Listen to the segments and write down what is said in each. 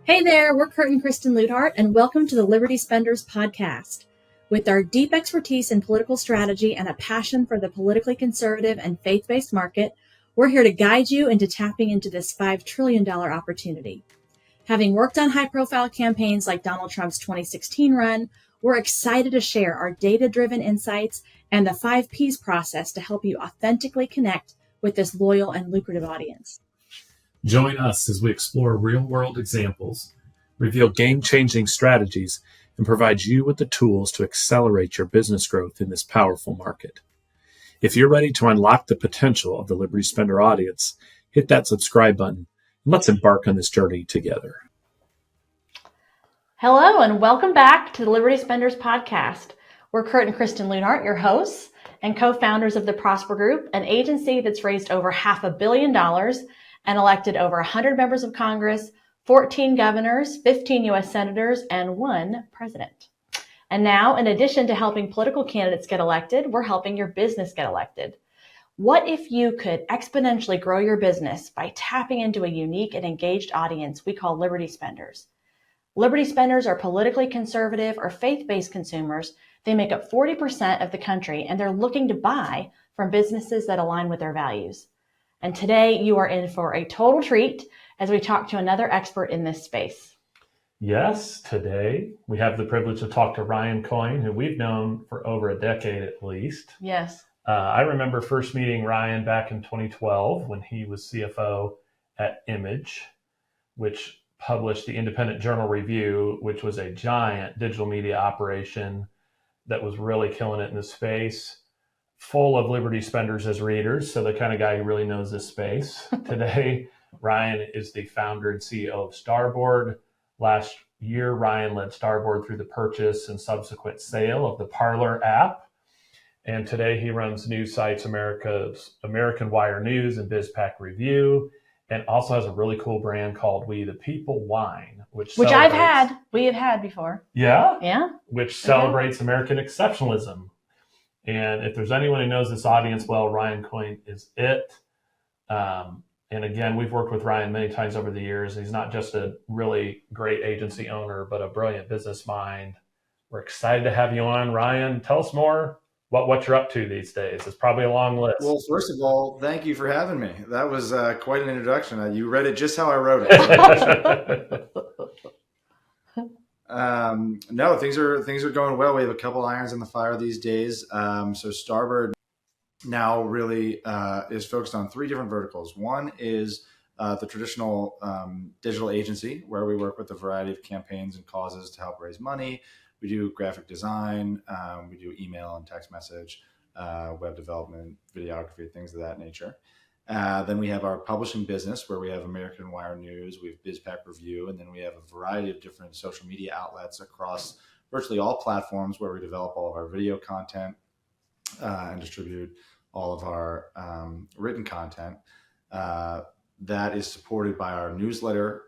Hey there, we're Kurt and Kristen Luidhardt, and welcome to the Liberty Spenders podcast. With our deep expertise in political strategy and a passion for the politically conservative and faith-based market, we're here to guide you into tapping into this $5 trillion opportunity. Having worked on high-profile campaigns like Donald Trump's 2016 run, we're excited to share our data-driven insights and the 5 Ps process to help you authentically connect with this loyal and lucrative audience. Join us as we explore real-world examples, reveal game-changing strategies, and provide you with the tools to accelerate your business growth in this powerful market. If you're ready to unlock the potential of the Liberty Spender audience, hit that subscribe button and let's embark on this journey together. Hello, and welcome back to the Liberty Spenders podcast. We're Kurt and Kristen Luidhardt, your hosts and co-founders of the Prosper Group, an agency that's raised over $500 million and elected over 100 members of Congress, 14 governors, 15 U.S. senators, and 1 president. And now, in addition to helping political candidates get elected, we're helping your business get elected. What if you could exponentially grow your business by tapping into a unique and engaged audience we call Liberty Spenders? Liberty Spenders are politically conservative or faith-based consumers. They make up 40% of the country, and they're looking to buy from businesses that align with their values. And today you are in for a total treat as we talk to another expert in this space. Yes, today we have the privilege to talk to Ryan Coyne, who we've known for over a decade at least. Yes. I remember first meeting Ryan back in 2012 when he was CFO at Image, which published the Independent Journal Review, which was a giant digital media operation that was really killing it in the space, full of Liberty Spenders as readers. So the kind of guy who really knows this space. Today, Ryan is the founder and CEO of Starboard. Last year, Ryan led Starboard through the purchase and subsequent sale of the Parler app. And today he runs news sites American Wire News and BizPack Review, and also has a really cool brand called We the People Wine, which we have had before. Yeah? Yeah. Which celebrates American exceptionalism. And if there's anyone who knows this audience well, Ryan Coyne is it. And again, we've worked with Ryan many times over the years. He's not just a really great agency owner, but a brilliant business mind. We're excited to have you on, Ryan. Tell us more what you're up to these days. It's probably a long list. Well, first of all, thank you for having me. That was quite an introduction. You read it just how I wrote it. No, things are going well. We have a couple irons in the fire these days. So Starboard now really is focused on 3 different verticals. One is the traditional digital agency, where we work with a variety of campaigns and causes to help raise money. We do graphic design, we do email and text message, web development, videography, things of that nature. Then we have our publishing business, where we have American Wire News, we have BizPack Review, and then we have a variety of different social media outlets across virtually all platforms, where we develop all of our video content and distribute all of our written content. That is supported by our newsletter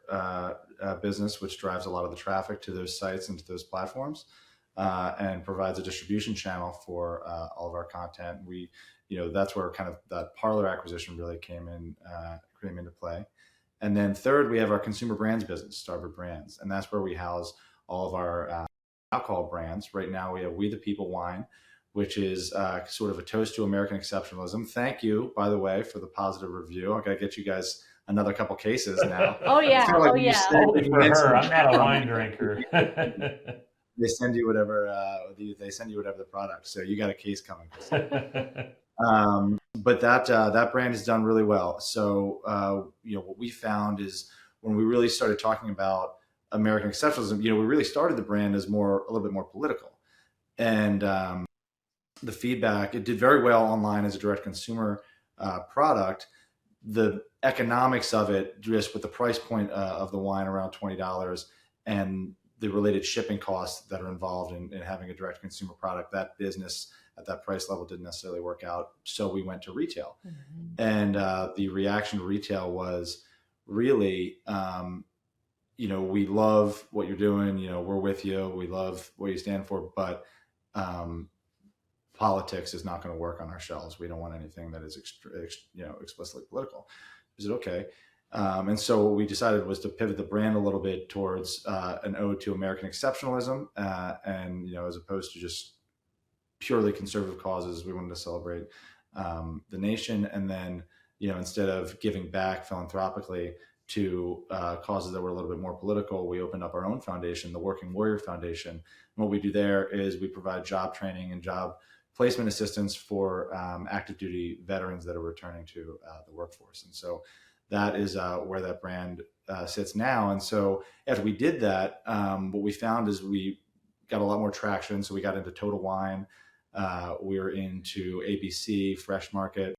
business, which drives a lot of the traffic to those sites and to those platforms, and provides a distribution channel for all of our content. That's where kind of that Parler acquisition really came into play. And then third, we have our consumer brands business, Starboard Brands, and that's where we house all of our alcohol brands. Right now, we have We the People Wine, which is sort of a toast to American exceptionalism. Thank you, by the way, for the positive review. I got to get you guys another couple cases now. Oh yeah, Only for her. I'm not a wine drinker. They send you whatever the product. So you got a case coming. But that brand has done really well. So what we found is when we really started talking about American exceptionalism, we really started the brand as a little bit more political, and the feedback, it did very well online as a direct consumer product. The economics of it, just with the price point of the wine around $20 and the related shipping costs that are involved in having a direct consumer product, that business at that price level didn't necessarily work out. So we went to retail. Mm-hmm. And the reaction to retail was really, we love what you're doing. We're with you. We love what you stand for. But politics is not going to work on our shelves. We don't want anything that is explicitly political. Is it okay? And so what we decided was to pivot the brand a little bit towards an ode to American exceptionalism, and as opposed to just purely conservative causes, we wanted to celebrate the nation. And then instead of giving back philanthropically to causes that were a little bit more political, we opened up our own foundation, the Working Warrior Foundation. And what we do there is we provide job training and job placement assistance for active duty veterans that are returning to the workforce. And so that is where that brand sits now. And so after we did that, what we found is we got a lot more traction. So we got into Total Wine. We're into ABC, Fresh Market.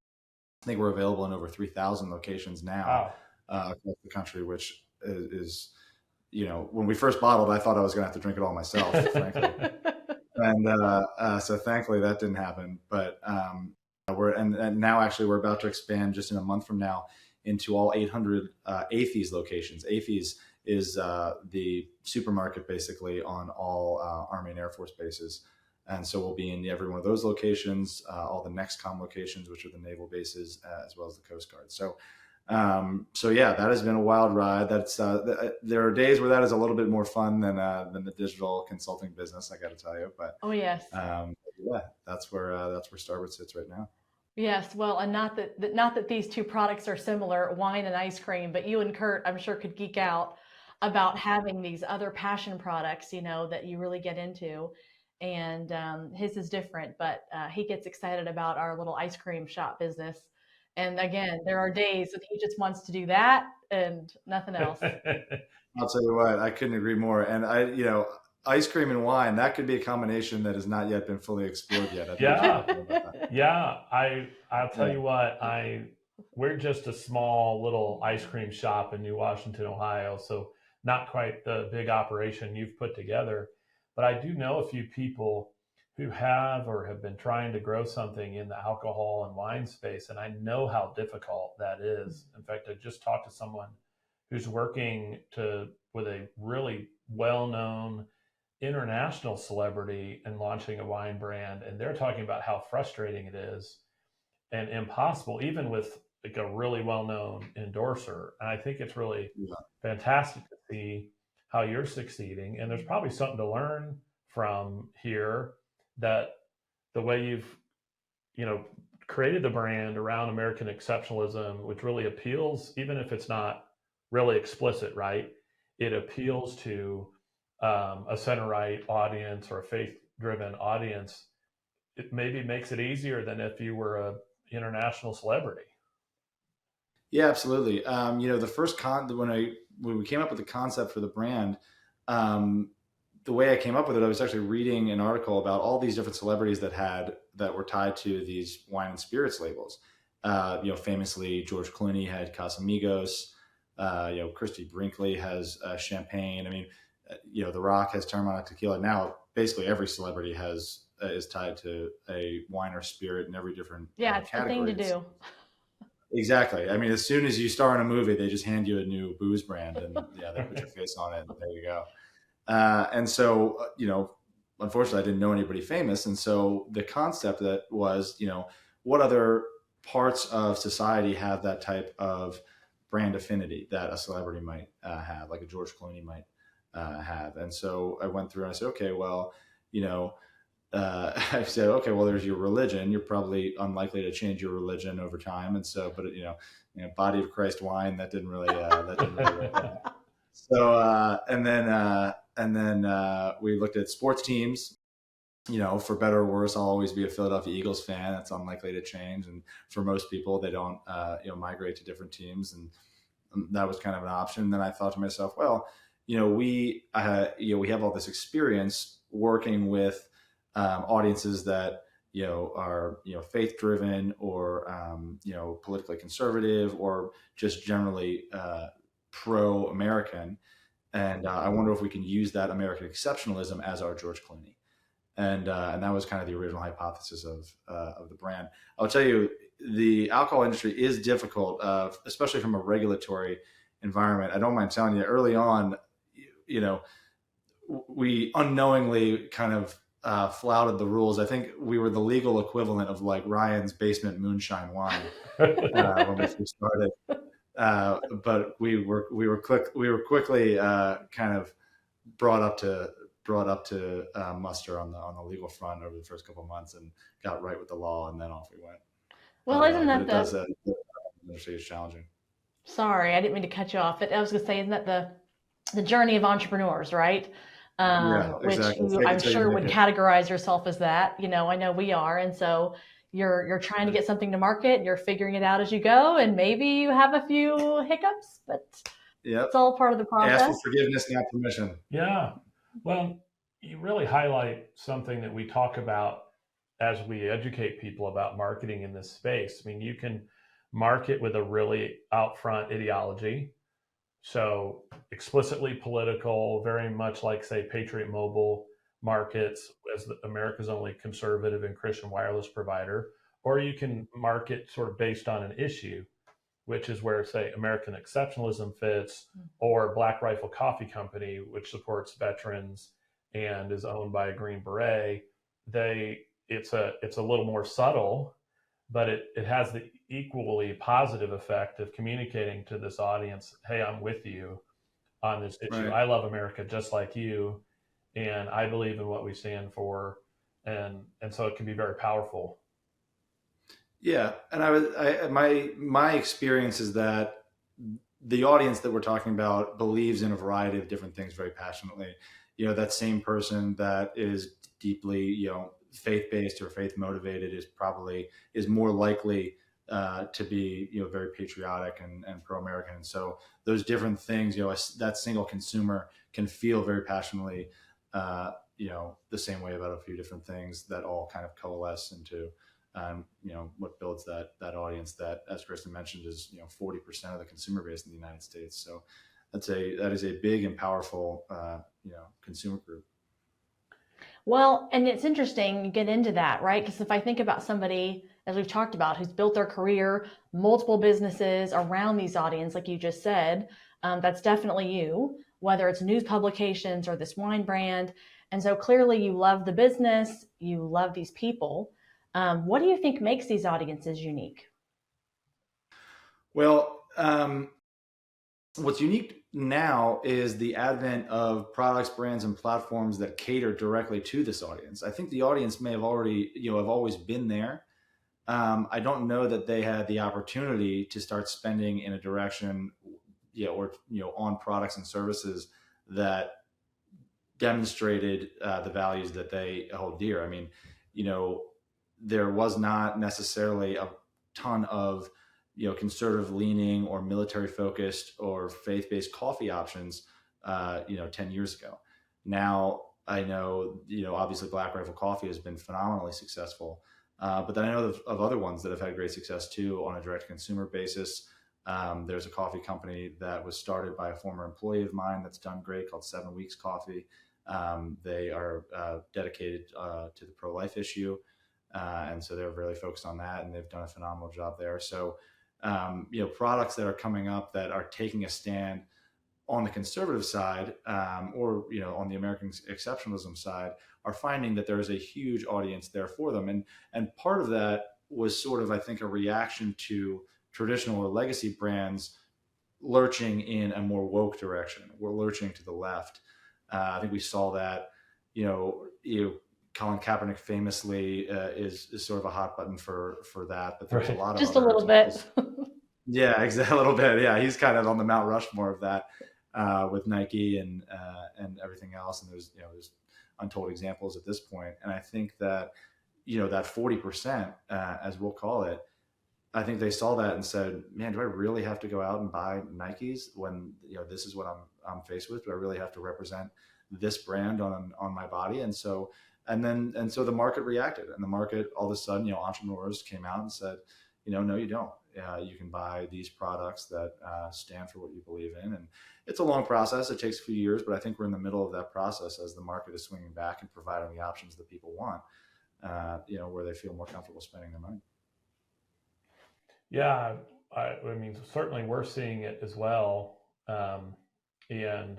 I think we're available in over 3,000 locations now. Wow. Across the country, which is, when we first bottled, I thought I was going to have to drink it all myself, frankly. And so thankfully that didn't happen. But and now actually we're about to expand just in a month from now into all 800 AAFES locations. AAFES is the supermarket basically on all Army and Air Force bases. And so we'll be in every one of those locations, all the NEXCOM locations, which are the naval bases, as well as the Coast Guard. So yeah, that has been a wild ride. That's there are days where that is a little bit more fun than the digital consulting business, I got to tell you. But oh yes, yeah, that's where Starboard sits right now. Yes, well, and not that these two products are similar, wine and ice cream, but you and Kurt, I'm sure, could geek out about having these other passion products, that you really get into. And his is different, but he gets excited about our little ice cream shop business. And again, there are days that he just wants to do that and nothing else. I'll tell you what, I couldn't agree more. And ice cream and wine, that could be a combination that has not yet been fully explored yet. Yeah. I'll tell you what, we're just a small little ice cream shop in New Washington, Ohio. So not quite the big operation you've put together, but I do know a few people who have or have been trying to grow something in the alcohol and wine space. And I know how difficult that is. In fact, I just talked to someone who's working with a really well-known international celebrity and launching a wine brand. And they're talking about how frustrating it is and impossible, even with like a really well-known endorser. And I think it's really fantastic to see how you're succeeding. And there's probably something to learn from here, that the way you've, created the brand around American exceptionalism, which really appeals, even if it's not really explicit, right? It appeals to a center-right audience or a faith-driven audience. It maybe makes it easier than if you were an international celebrity. Yeah, absolutely. The first when we came up with the concept for the brand, the way I came up with it, I was actually reading an article about all these different celebrities that were tied to these wine and spirits labels. Famously, George Clooney had Casamigos. Christy Brinkley has champagne. I mean, The Rock has Terramana tequila. Now, basically every celebrity is tied to a wine or spirit in every different it's category. The thing to do. Exactly. I mean, as soon as you star in a movie, they just hand you a new booze brand, and they put your face on it, and there you go. And so, unfortunately, I didn't know anybody famous. And so the concept that was, what other parts of society have that type of brand affinity that a celebrity might have, like a George Clooney might have. And so I went through and I said, okay, well, I said, okay, well, there's your religion. You're probably unlikely to change your religion over time. And so, but Body of Christ wine, that didn't really work. So, and then we looked at sports teams. For better or worse, I'll always be a Philadelphia Eagles fan. That's unlikely to change. And for most people, they don't, migrate to different teams. And that was kind of an option. And then I thought to myself, well, we have all this experience working with audiences that are faith driven or politically conservative or just generally pro-American, and I wonder if we can use that American exceptionalism as our George Clooney, and that was kind of the original hypothesis of the brand. I'll tell you, the alcohol industry is difficult, especially from a regulatory environment. I don't mind telling you, early on, we unknowingly kind of flouted the rules. I think we were the legal equivalent of like Ryan's basement moonshine wine when we first started. but we were quickly kind of brought up to muster on the legal front over the first couple of months, and got right with the law, and then off we went. Well, isn't But that it does the industry is challenging. sorry, I didn't mean to cut you off. But I was going to say, isn't that the journey of entrepreneurs, right? Yeah, Which exactly. you, Fake I'm it till you sure make would it. categorize yourself as that. I know we are, and so you're trying to get something to market. You're figuring it out as you go, and maybe you have a few hiccups, but Yep. it's all part of the Ask process. for forgiveness, not permission. Yeah. Well, you really highlight something that we talk about as we educate people about marketing in this space. I mean, you can market with a really out front ideology. So explicitly political, very much like, say, Patriot Mobile markets as America's only conservative and Christian wireless provider. Or you can market sort of based on an issue, which is where, say, American exceptionalism fits, or Black Rifle Coffee Company, which supports veterans and is owned by a Green Beret. It's a little more subtle, but it has the equally positive effect of communicating to this audience, hey, I'm with you on this issue. Right. I love America just like you, and I believe in what we stand for, and so it can be very powerful. Yeah, and my experience is that the audience that we're talking about believes in a variety of different things very passionately. That same person that is deeply, faith-based or faith-motivated is more likely to be, very patriotic and pro-American. And so those different things, that single consumer can feel very passionately, the same way about a few different things that all kind of coalesce into, what builds that audience that, as Kristen mentioned, is 40% of the consumer base in the United States. So that is a big and powerful consumer group. Well, and it's interesting you get into that, right? Because if I think about somebody, as we've talked about, who's built their career, multiple businesses around these audience, like you just said, that's definitely you, whether it's news publications or this wine brand. And so clearly you love the business, you love these people. What do you think makes these audiences unique? Well, what's unique now is the advent of products, brands, and platforms that cater directly to this audience. I think the audience may have already, have always been there. I don't know that they had the opportunity to start spending in a direction, or on products and services that demonstrated the values that they hold dear. I mean, there was not necessarily a ton of conservative leaning or military focused or faith-based coffee options 10 years ago. Now I know obviously Black Rifle Coffee has been phenomenally successful, but then I know of other ones that have had great success too on a direct consumer basis. There's a coffee company that was started by a former employee of mine that's done great, called 7 Weeks Coffee. They are dedicated to the pro-life issue. And so they're really focused on that, and they've done a phenomenal job there. So, products that are coming up that are taking a stand on the conservative side, or, on the American exceptionalism side, are finding that there is a huge audience there for them. And part of that was sort of, I think, a reaction to traditional or legacy brands lurching in a more woke direction. We're lurching to the left. I think we saw that, Colin Kaepernick famously is sort of a hot button for that, but there's a lot of just a little bit. Yeah, exactly, a little bit. Yeah, he's kind of on the Mount Rushmore of that with Nike and everything else. And there's untold examples at this point. And I think that that 40%, as we'll call it, I think they saw that and said, "Man, do I really have to go out and buy Nikes when this is what I'm faced with? Do I really have to represent this brand on my body?" And so the market reacted, and the market all of a sudden, entrepreneurs came out and said, no, you don't. You can buy these products that stand for what you believe in. And it's a long process. It takes a few years, but I think we're in the middle of that process as the market is swinging back and providing the options that people want, where they feel more comfortable spending their money. Yeah, I mean, certainly we're seeing it as well. And,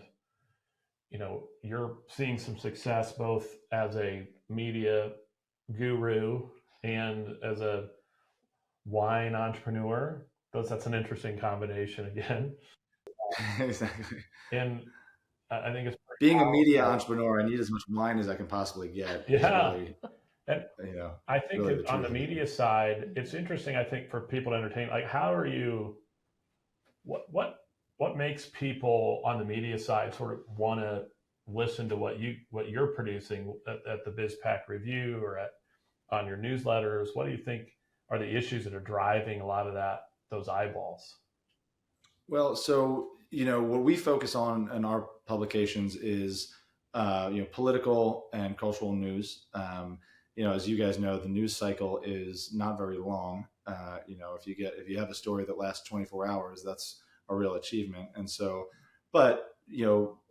you're seeing some success both as a media guru and as a wine entrepreneur. That's an interesting combination again. Exactly. And I think it's pretty Being a media powerful. entrepreneur, I need as much wine as I can possibly get is Yeah. really, And I think really the on truth the of it. media side, it's interesting, I think, for people to entertain, like how are you, what makes people on the media side sort of want to listen to what you're producing at the BizPack Review or on your newsletters? What do you think are the issues that are driving a lot of those eyeballs? Well, so what we focus on in our publications is political and cultural news. As you guys know, the news cycle is not very long. If you have a story that lasts 24 hours, that's a real achievement. And so, but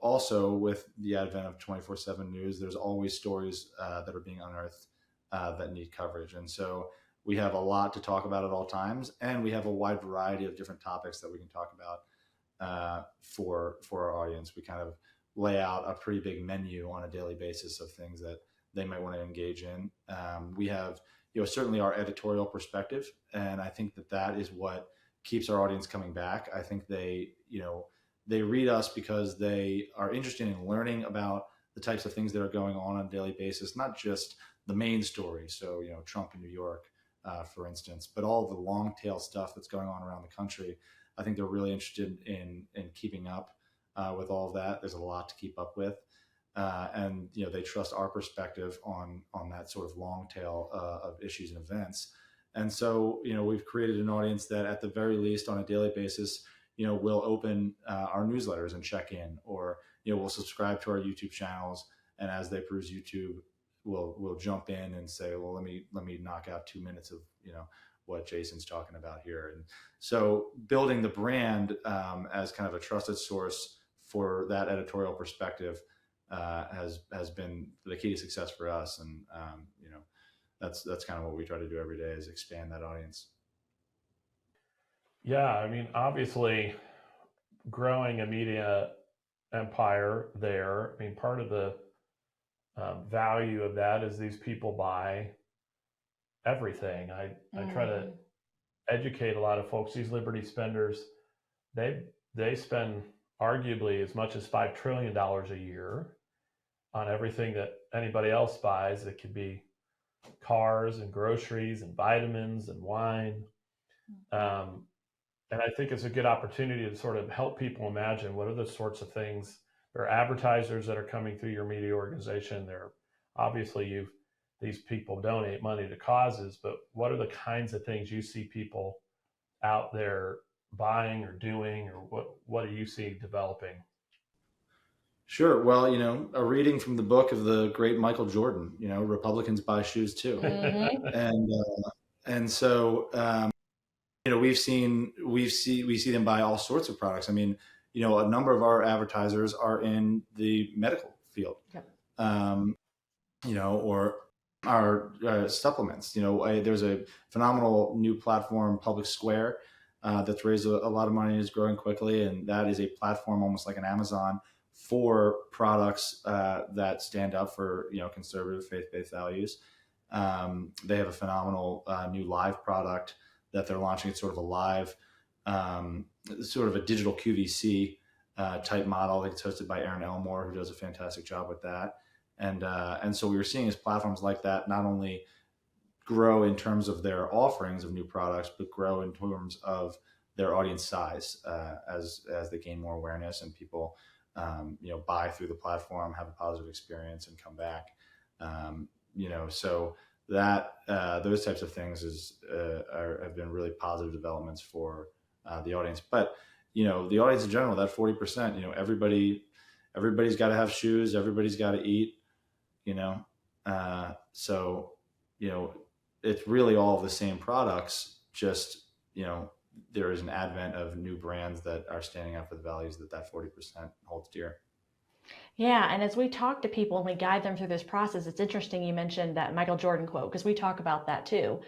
also with the advent of 24/7 news, there's always stories that are being unearthed that need coverage. And so we have a lot to talk about at all times, and we have a wide variety of different topics that we can talk about for our audience. We kind of lay out a pretty big menu on a daily basis of things that they might want to engage in. We have, certainly our editorial perspective, and I think that is what keeps our audience coming back. I think they read us because they are interested in learning about the types of things that are going on a daily basis, not just the main story. So, Trump in New York, for instance, but all the long tail stuff that's going on around the country. I think they're really interested in keeping up with all of that. There's a lot to keep up with, and they trust our perspective on that sort of long tail of issues and events. And so we've created an audience that, at the very least, on a daily basis, will open our newsletters and check in, or will subscribe to our YouTube channels, and as they peruse YouTube, we'll jump in and say, well, let me knock out 2 minutes of what Jason's talking about here. And so building the brand as kind of a trusted source for that editorial perspective has been the key to success for us. And that's kind of what we try to do every day, is expand that audience. Yeah, I mean, obviously, growing a media empire there. I mean, part of the value of that is these people buy everything. I try to educate a lot of folks. These Liberty spenders, they spend arguably as much as $5 trillion a year on everything that anybody else buys. It could be cars and groceries and vitamins and wine. And I think it's a good opportunity to sort of help people imagine what are the sorts of things. There are advertisers that are coming through your media organization. There, obviously, these people donate money to causes, but what are the kinds of things you see people out there buying or doing, or what do you see developing? Sure. Well, a reading from the book of the great Michael Jordan, Republicans buy shoes too. And so, we see them buy all sorts of products. I mean, a number of our advertisers are in the medical field, or our supplements. There's a phenomenal new platform, Public Square, that's raised a lot of money and is growing quickly. And that is a platform almost like an Amazon for products that stand up for conservative faith-based values. They have a phenomenal new live product that they're launching. It's sort of a live, sort of a digital QVC type model. I think it's hosted by Aaron Elmore, who does a fantastic job with that. And so we were seeing as platforms like that not only grow in terms of their offerings of new products, but grow in terms of their audience size as they gain more awareness and people buy through the platform, have a positive experience, and come back. So that those types of things have been really positive developments for the audience. But the audience in general, that 40%, everybody's got to have shoes, everybody's got to eat. So it's really all the same products. Just there is an advent of new brands that are standing up for the values that 40% holds dear. Yeah, and as we talk to people and we guide them through this process, it's interesting you mentioned that Michael Jordan quote, because we talk about that too,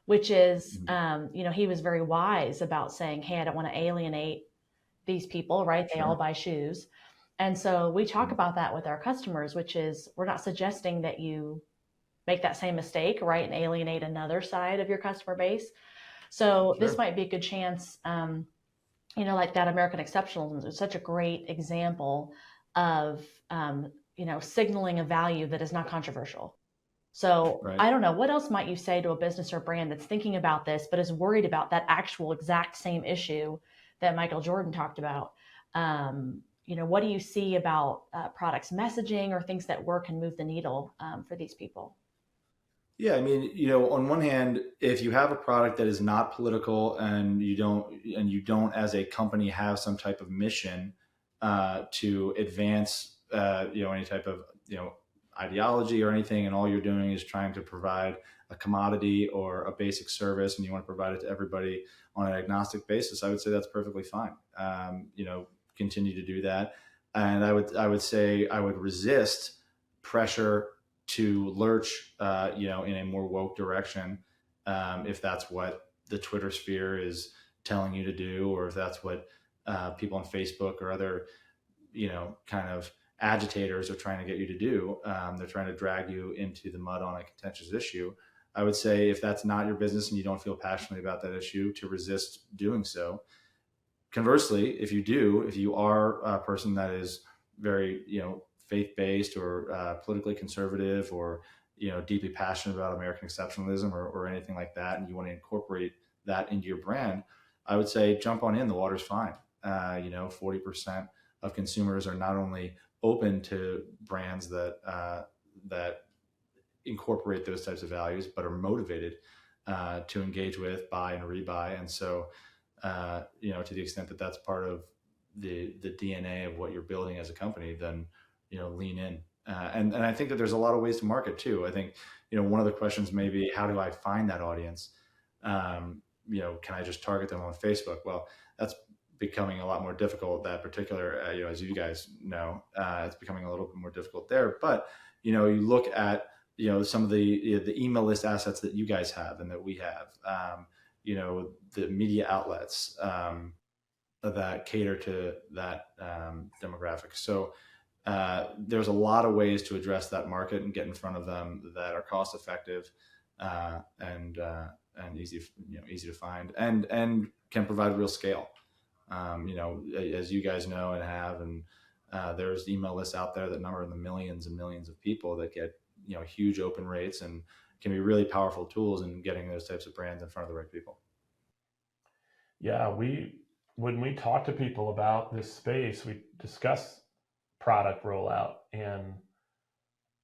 which is, he was very wise about saying, hey, I don't want to alienate these people, right? They all buy shoes. And so we talk about that with our customers, which is we're not suggesting that you make that same mistake, right, and alienate another side of your customer base. So Sure. this might be a good chance, like that American exceptionalism is such a great example of, signaling a value that is not controversial. So Right. I don't know, what else might you say to a business or brand that's thinking about this, but is worried about that actual exact same issue that Michael Jordan talked about? What do you see about products messaging or things that work and move the needle for these people? Yeah, I mean, on one hand, if you have a product that is not political and you don't as a company have some type of mission to advance, any type of, ideology or anything, and all you're doing is trying to provide a commodity or a basic service, and you want to provide it to everybody on an agnostic basis, I would say that's perfectly fine. Continue to do that, and I would say I would resist pressure to lurch, in a more woke direction, if that's what the Twitter sphere is telling you to do, or if that's what people on Facebook or other, kind of agitators are trying to get you to do. They're trying to drag you into the mud on a contentious issue. I would say if that's not your business and you don't feel passionately about that issue, to resist doing so. Conversely, if you are a person that is very, faith-based or politically conservative, or deeply passionate about American exceptionalism, or anything like that, and you want to incorporate that into your brand, I would say jump on in. The water's fine. 40% of consumers are not only open to brands that incorporate those types of values, but are motivated to engage with, buy, and rebuy. And so, to the extent that that's part of the DNA of what you're building as a company, then lean in. And I think that there's a lot of ways to market too. I think one of the questions may be, how do I find that audience? Can I just target them on Facebook? Well, that's becoming a lot more difficult. That particular, as you guys know, it's becoming a little bit more difficult there. But you look at some of the email list assets that you guys have and that we have. The media outlets that cater to that demographic. So there's a lot of ways to address that market and get in front of them that are cost effective and easy to find, and can provide real scale. As you guys know and have, and there's email lists out there that number in the millions and millions of people that get huge open rates, and can be really powerful tools in getting those types of brands in front of the right people. Yeah, when we talk to people about this space, we discuss product rollout. And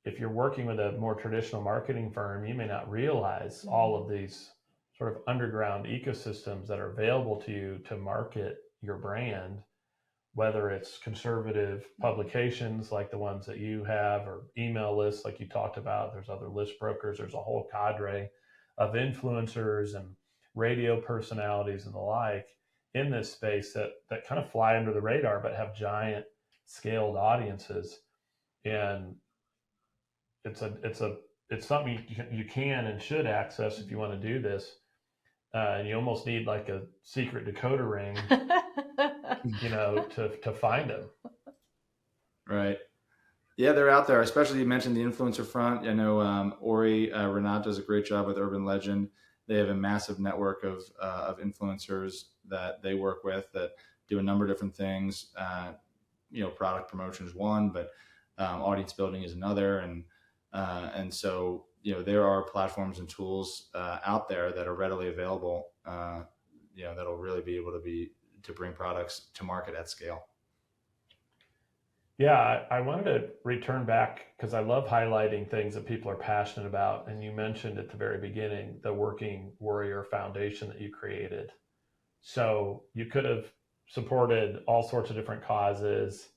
if you're working with a more traditional marketing firm, you may not realize all of these sort of underground ecosystems that are available to you to market your brand, whether it's conservative publications like the ones that you have, or email lists like you talked about. There's other list brokers. There's a whole cadre of influencers and radio personalities and the like in this space that kind of fly under the radar, but have giant scaled audiences. And it's something you can and should access if you want to do this. And you almost need like a secret decoder ring, to find them. Right. Yeah, they're out there. Especially, you mentioned the influencer front. I know Ori Renat does a great job with Urban Legend. They have a massive network of influencers that they work with that do a number of different things. Product promotion is one, but audience building is another, and so there are platforms and tools out there that are readily available. That'll really be able to bring products to market at scale. Yeah, I wanted to return back because I love highlighting things that people are passionate about. And you mentioned at the very beginning the Working Warrior Foundation that you created. So you could have supported all sorts of different causes.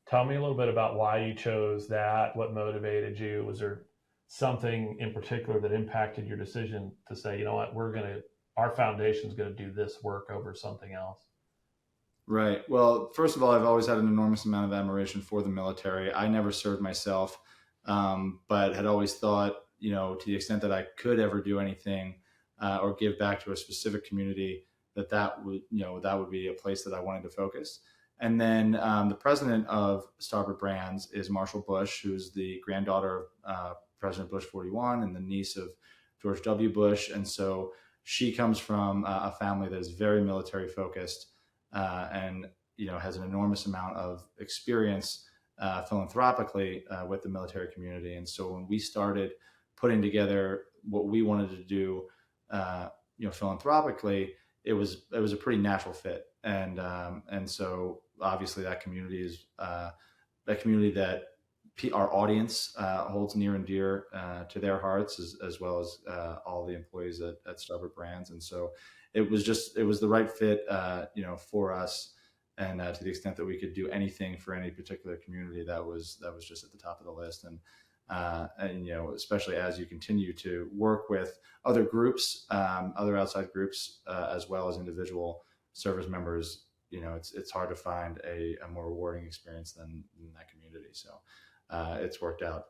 Tell me a little bit about why you chose that. What motivated you? Was there something in particular that impacted your decision to say, you know what, our foundation's going to do this work over something else? Right. Well, first of all, I've always had an enormous amount of admiration for the military. I never served myself, but had always thought, to the extent that I could ever do anything or give back to a specific community, that would be a place that I wanted to focus. And then the president of Starboard Brands is Marshall Bush, who's the granddaughter of President Bush 41 and the niece of George W. Bush. And so She comes from a family that is very military focused, and has an enormous amount of experience philanthropically with the military community. And so when we started putting together what we wanted to do, philanthropically, it was a pretty natural fit. And so obviously that community is that community that our audience holds near and dear to their hearts, as well as all the employees at Starboard Brands. And so it was the right fit, for us. And to the extent that we could do anything for any particular community, that was just at the top of the list. And especially as you continue to work with other groups, other outside groups, as well as individual service members, it's hard to find a more rewarding experience than that community. So it's worked out,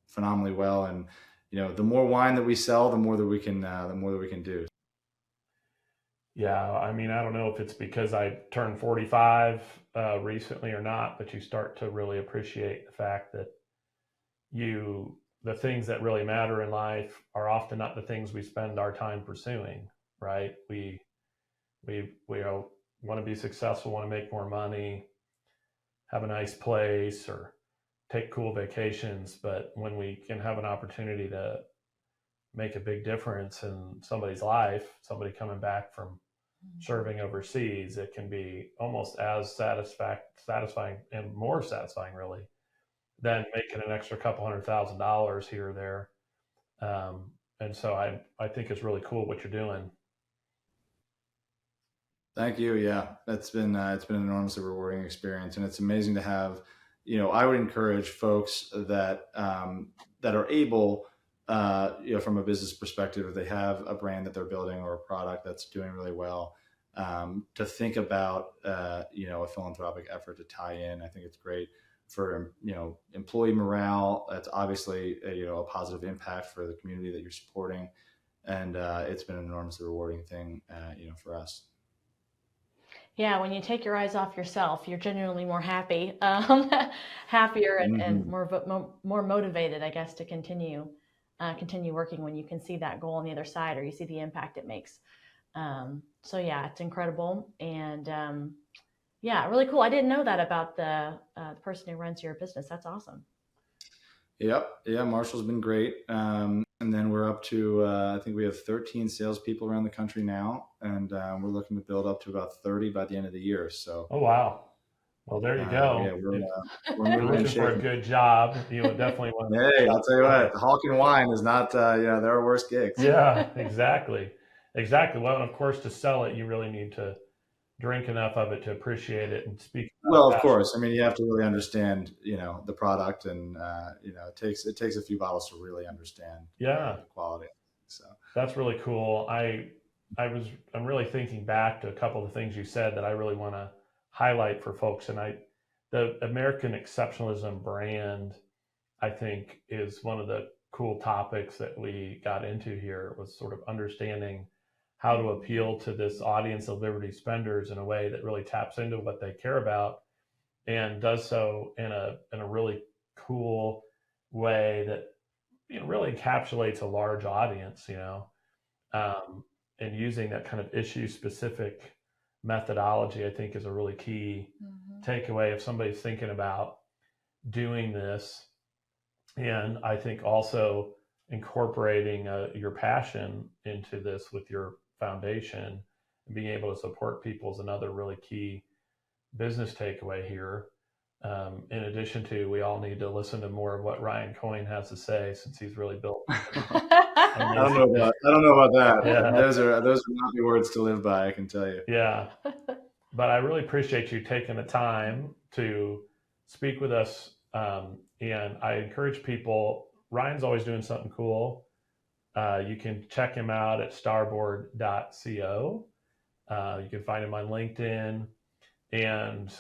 phenomenally well. And the more wine that we sell, the more that we can do. Yeah, I mean, I don't know if it's because I turned 45 recently or not, but you start to really appreciate the fact that the things that really matter in life are often not the things we spend our time pursuing, right? We want to be successful, want to make more money, have a nice place, or take cool vacations. But when we can have an opportunity to make a big difference in somebody's life, somebody coming back from serving overseas, it can be almost as satisfying and more satisfying, really, than making an extra couple $100,000 here or there. And so I think it's really cool what you're doing. Thank you. Yeah, it's been an enormously rewarding experience, and it's amazing to have. I would encourage folks that are able, from a business perspective, if they have a brand that they're building or a product that's doing really well, to think about a philanthropic effort to tie in. I think it's great for employee morale. That's obviously a positive impact for the community that you're supporting, and it's been an enormously rewarding thing for us. Yeah, when you take your eyes off yourself, you're genuinely more happy, happier, and more motivated, I guess, to continue working when you can see that goal on the other side, or you see the impact it makes. So yeah, it's incredible, and yeah, really cool. I didn't know that about the person who runs your business. That's awesome. Yep. Yeah, Marshall's been great. And then we're up to, I think we have 13 salespeople around the country now, and we're looking to build up to about 30 by the end of the year. So. Oh, wow. Well, there you go. Yeah, we're looking for a good job. You would definitely want to. Hey, I'll tell you what, hawking wine is not, there are worse gigs. Yeah, exactly. Well, and of course, to sell it, you really need to drink enough of it to appreciate it and speak. Well, of course. I mean, you have to really understand, the product, and it takes a few bottles to really understand the quality. So that's really cool. I'm really thinking back to a couple of the things you said that I really want to highlight for folks. And the American exceptionalism brand, I think, is one of the cool topics that we got into here, was sort of understanding how to appeal to this audience of Liberty spenders in a way that really taps into what they care about, and does so in a really cool way that really encapsulates a large audience, and using that kind of issue specific methodology, I think, is a really key takeaway if somebody's thinking about doing this. And I think also incorporating your passion into this with your foundation and being able to support people is another really key business takeaway here. In addition to, we all need to listen to more of what Ryan Coyne has to say, since he's really built. I don't know about that. Yeah. Those are not the words to live by, I can tell you. Yeah, but I really appreciate you taking the time to speak with us, and I encourage people. Ryan's always doing something cool. You can check him out at starboard.co. You can find him on LinkedIn and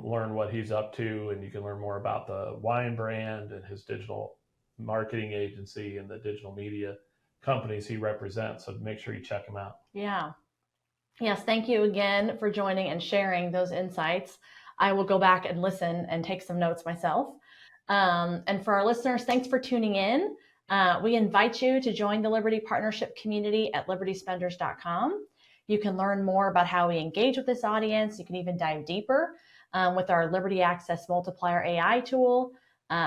learn what he's up to. And you can learn more about the wine brand and his digital marketing agency and the digital media companies he represents. So make sure you check him out. Yeah. Yes. Thank you again for joining and sharing those insights. I will go back and listen and take some notes myself. And for our listeners, thanks for tuning in. We invite you to join the Liberty Partnership community at libertyspenders.com. You can learn more about how we engage with this audience. You can even dive deeper with our Liberty Access Multiplier AI tool.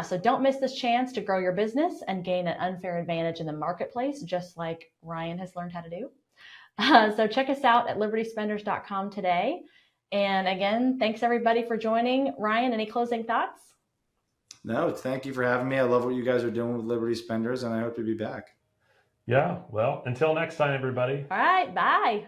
So don't miss this chance to grow your business and gain an unfair advantage in the marketplace, just like Ryan has learned how to do. So check us out at libertyspenders.com today. And again, thanks everybody for joining. Ryan, any closing thoughts? No, thank you for having me. I love what you guys are doing with Liberty Spenders, and I hope to be back. Yeah, well, until next time, everybody. All right, bye.